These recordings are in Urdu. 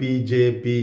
PJP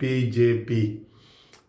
PJP।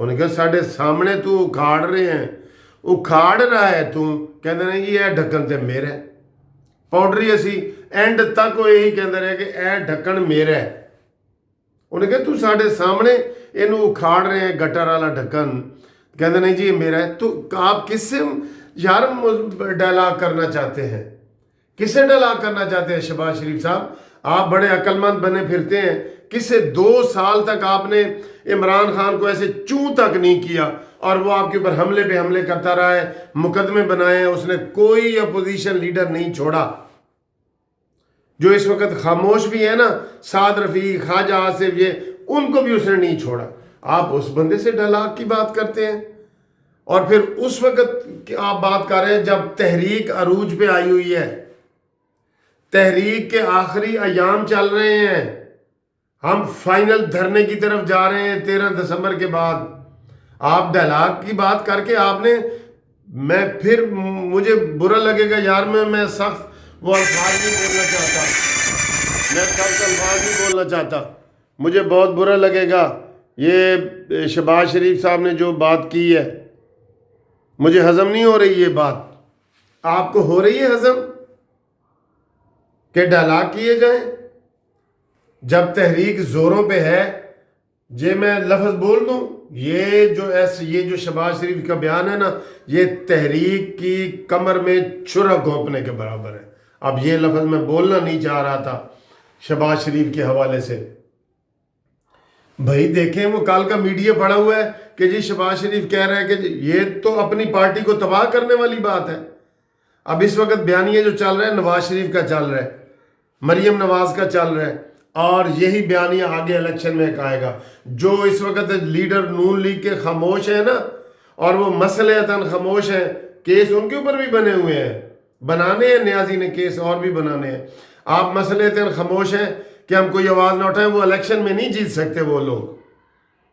انہوں نے کہا ساڈے سامنے تو اکھاڑ رہے ہیں, اکھاڑ رہا ہے تو کہتے ہیں جی اے ڈھکن تے میرا ہے. پاؤڈری اسی اینڈ تک وہ یہی کہتے رہے کہ اے ڈھکن میرا ہے. انہوں نے کہا تو ساڈے سامنے اینو اکھاڑ رہے ہیں گٹر والا ڈھکن, کہتے نہیں جی یہ میرا ہے. تو آپ کس سے یار ڈائلاگ کرنا چاہتے ہیں, کس سے ڈائلاگ کرنا چاہتے ہیں شہباز شریف صاحب؟ آپ بڑے عقل مند بنے پھرتے ہیں, کس سے 2 سال تک آپ نے عمران خان کو ایسے چوں تک نہیں کیا اور وہ آپ کے اوپر حملے پہ حملے کرتا رہا ہے, مقدمے بنائے ہیں, اس نے کوئی اپوزیشن لیڈر نہیں چھوڑا. جو اس وقت خاموش بھی ہے نا, سعد رفیق, خواجہ آصف, یہ ان کو بھی اس نے نہیں چھوڑا. آپ اس بندے سے ڈائلاگ کی بات کرتے ہیں, اور پھر اس وقت آپ بات کر رہے ہیں جب تحریک عروج پہ آئی ہوئی ہے, تحریک کے آخری ایام چل رہے ہیں, ہم فائنل دھرنے کی طرف جا رہے ہیں 13 دسمبر کے بعد. آپ ڈائلاگ کی بات کر کے آپ نے, میں پھر مجھے برا لگے گا یار, میں سخت وہ الفاظ نہیں بولنا چاہتا, میں سخت الفاظ نہیں بولنا چاہتا, مجھے بہت برا لگے گا. یہ شہباز شریف صاحب نے جو بات کی ہے مجھے ہضم نہیں ہو رہی یہ بات. آپ کو ہو رہی ہے ہضم کہ ڈائلاگ کیے جائیں جب تحریک زوروں پہ ہے؟ یہ میں لفظ بول دوں, یہ جو شہباز شریف کا بیان ہے نا, یہ تحریک کی کمر میں چھرا گھونپنے کے برابر ہے. اب یہ لفظ میں بولنا نہیں چاہ رہا تھا شہباز شریف کے حوالے سے. بھائی دیکھیں وہ کل کا میڈیا پڑا ہوا ہے کہ جی شہباز شریف کہہ رہا ہے کہ یہ تو اپنی پارٹی کو تباہ کرنے والی بات ہے. اب اس وقت بیانیہ جو چل رہا ہے نواز شریف کا چل رہا ہے, مریم نواز کا چل رہا ہے, اور یہی بیانیہ آگے الیکشن میں آئے گا. جو اس وقت لیڈر نون لیگ کے خاموش ہیں نا, اور وہ مسلحتاً خاموش ہیں, کیس ان کے اوپر بھی بنے ہوئے ہیں, بنانے ہیں, نیازی نے کیس اور بھی بنانے ہیں. آپ مسلحتاً خاموش ہیں کہ ہم کوئی آواز نہ اٹھائیں. وہ الیکشن میں نہیں جیت سکتے وہ لوگ,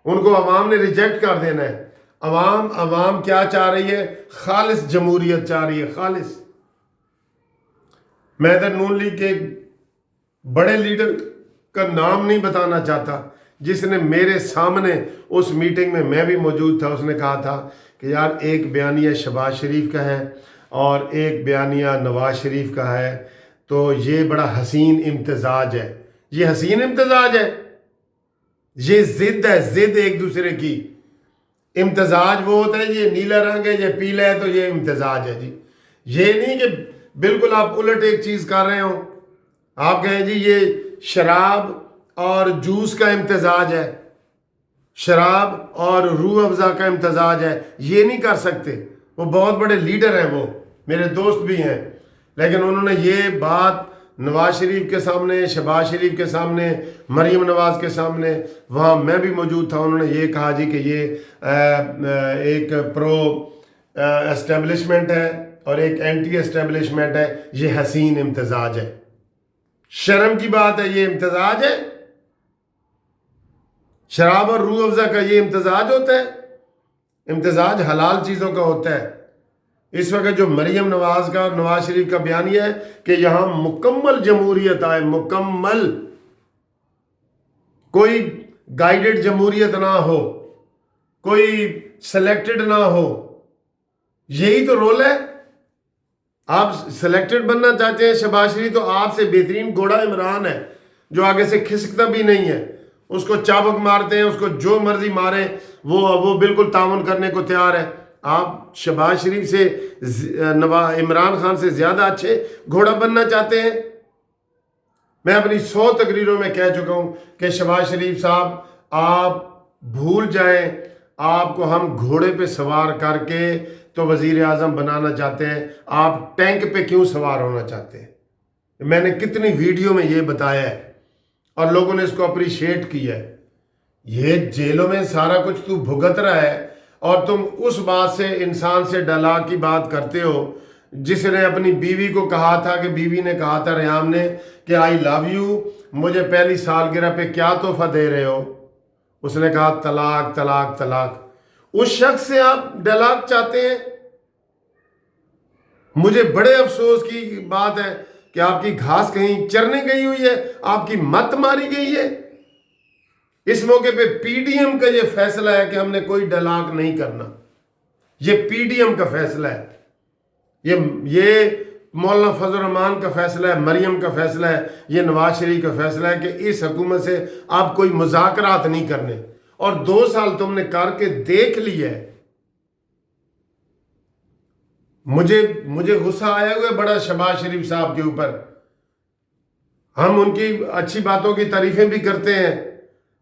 ان کو عوام نے ریجیکٹ کر دینا ہے. عوام کیا چاہ رہی ہے؟ خالص جمہوریت چاہ رہی ہے, خالص. میں ادھر نون لیگ کے بڑے لیڈر کا نام نہیں بتانا چاہتا جس نے میرے سامنے اس میٹنگ میں بھی موجود تھا, اس نے کہا تھا کہ یار ایک بیانیہ شہباز شریف کا ہے اور ایک بیانیہ نواز شریف کا ہے, تو یہ بڑا حسین امتزاج ہے. یہ حسین امتزاج ہے, یہ ضد ہے, ضد ایک دوسرے کی. امتزاج وہ ہوتا ہے یہ نیلا رنگ ہے, یہ پیلا ہے, تو یہ امتزاج ہے جی. یہ نہیں کہ بالکل آپ الٹ ایک چیز کر رہے ہو. آپ کہیں جی یہ شراب اور جوس کا امتزاج ہے, شراب اور روح افزا کا امتزاج ہے, یہ نہیں کر سکتے. وہ بہت بڑے لیڈر ہیں, وہ میرے دوست بھی ہیں, لیکن انہوں نے یہ بات نواز شریف کے سامنے, شہباز شریف کے سامنے, مریم نواز کے سامنے, وہاں میں بھی موجود تھا, انہوں نے یہ کہا جی کہ یہ ایک پرو اسٹیبلشمنٹ ہے اور ایک اینٹی اسٹیبلشمنٹ ہے, یہ حسین امتزاج ہے. شرم کی بات ہے, یہ امتزاج ہے. شراب اور روح افزا کا یہ امتزاج ہوتا ہے. امتزاج حلال چیزوں کا ہوتا ہے. اس وقت جو مریم نواز کا اور نواز شریف کا بیانیہ ہے کہ یہاں مکمل جمہوریت آئے, مکمل, کوئی گائیڈڈ جمہوریت نہ ہو, کوئی سلیکٹڈ نہ ہو. یہی تو رول ہے. آپ سلیکٹڈ بننا چاہتے ہیں شہباز شریف, تو آپ سے بہترین گھوڑا عمران ہے جو آگے سے کھسکتا بھی نہیں ہے. اس کو چابک مارتے ہیں, اس کو جو مرضی مارے, وہ بالکل تعاون کرنے کو تیار ہے. آپ شہباز شریف سے عمران خان سے زیادہ اچھے گھوڑا بننا چاہتے ہیں. میں اپنی 100 تقریروں میں کہہ چکا ہوں کہ شہباز شریف صاحب آپ بھول جائیں, آپ کو ہم گھوڑے پہ سوار کر کے تو وزیر اعظم بنانا چاہتے ہیں, آپ ٹینک پہ کیوں سوار ہونا چاہتے ہیں؟ میں نے کتنی ویڈیو میں یہ بتایا ہے اور لوگوں نے اس کو اپریشیٹ کیا ہے. یہ جیلوں میں سارا کچھ تو بھگت رہا ہے اور تم اس بات سے, انسان سے ڈائلاگ کی بات کرتے ہو جس نے اپنی بیوی کو کہا تھا, کہ بیوی نے کہا تھا ریام نے کہ آئی لو یو, مجھے پہلی سالگرہ پہ کیا تحفہ دے رہے ہو؟ اس نے کہا طلاق طلاق طلاق. اس شخص سے آپ ڈائلاگ چاہتے ہیں؟ مجھے بڑے افسوس کی بات ہے کہ آپ کی گھاس کہیں چرنے گئی ہوئی ہے, آپ کی مت ماری گئی ہے. اس موقع پہ پی ڈی ایم کا یہ فیصلہ ہے کہ ہم نے کوئی ڈائلاگ نہیں کرنا. یہ پی ڈی ایم کا فیصلہ ہے. یہ مولانا فضل الرحمان کا فیصلہ ہے, مریم کا فیصلہ ہے, یہ نواز شریف کا فیصلہ ہے کہ اس حکومت سے آپ کوئی مذاکرات نہیں کرنے. اور 2 سال تم نے کر کے دیکھ لیا ہے. مجھے غصہ آیا ہوا ہے بڑا شہباز شریف صاحب کے اوپر. ہم ان کی اچھی باتوں کی تعریفیں بھی کرتے ہیں,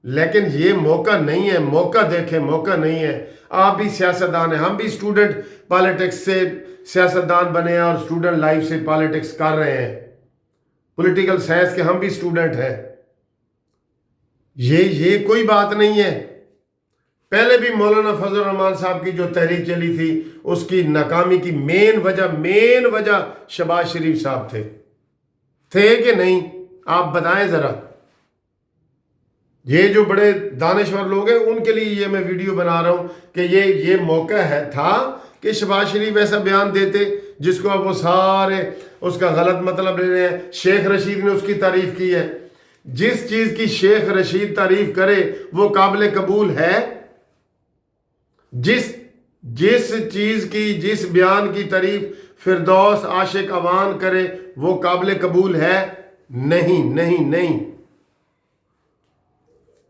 لیکن یہ موقع نہیں ہے. موقع دیکھیں, موقع نہیں ہے. آپ بھی سیاستدان ہیں, ہم بھی اسٹوڈنٹ پالیٹکس سے سیاستدان بنے ہیں اور اسٹوڈنٹ لائف سے پالیٹکس کر رہے ہیں. پولیٹیکل سائنس کے ہم بھی اسٹوڈنٹ ہیں. یہ کوئی بات نہیں ہے. پہلے بھی مولانا فضل الرحمان صاحب کی جو تحریک چلی تھی اس کی ناکامی کی مین وجہ شہباز شریف صاحب تھے کہ نہیں؟ آپ بتائیں ذرا. یہ جو بڑے دانشور لوگ ہیں ان کے لیے یہ میں ویڈیو بنا رہا ہوں کہ یہ موقع تھا کہ شہباز شریف ایسا بیان دیتے جس کو اب وہ سارے اس کا غلط مطلب لے رہے ہیں. شیخ رشید نے اس کی تعریف کی ہے. جس چیز کی شیخ رشید تعریف کرے وہ قابل قبول ہے. جس چیز کی, جس بیان کی تعریف فردوس عاشق اوان کرے وہ قابل قبول ہے؟ نہیں.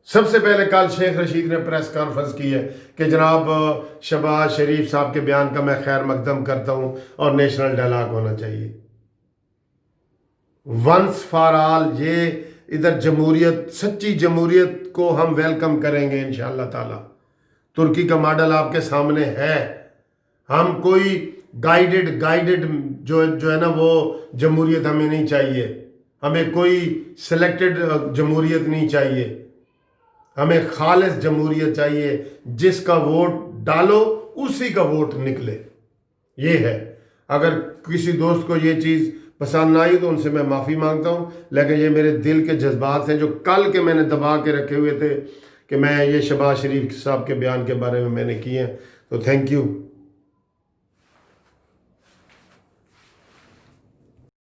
سب سے پہلے کل شیخ رشید نے پریس کانفرنس کی ہے کہ جناب شہباز شریف صاحب کے بیان کا میں خیر مقدم کرتا ہوں اور نیشنل ڈائلاگ ہونا چاہیے. Once for all. یہ ادھر جمہوریت, سچی جمہوریت کو ہم ویلکم کریں گے انشاءاللہ تعالی. ترکی کا ماڈل آپ کے سامنے ہے. ہم کوئی گائیڈڈ جو ہے نا وہ جمہوریت ہمیں نہیں چاہیے. ہمیں کوئی سلیکٹڈ جمہوریت نہیں چاہیے. ہمیں خالص جمہوریت چاہیے. جس کا ووٹ ڈالو اسی کا ووٹ نکلے. یہ ہے. اگر کسی دوست کو یہ چیز پسند نہ آئی تو ان سے میں معافی مانگتا ہوں, لیکن یہ میرے دل کے جذبات ہیں جو کل کے میں نے دبا کے رکھے ہوئے تھے کہ میں یہ شہباز شریف صاحب کے بیان کے بارے میں نے کیے ہیں. تو تھینک یو.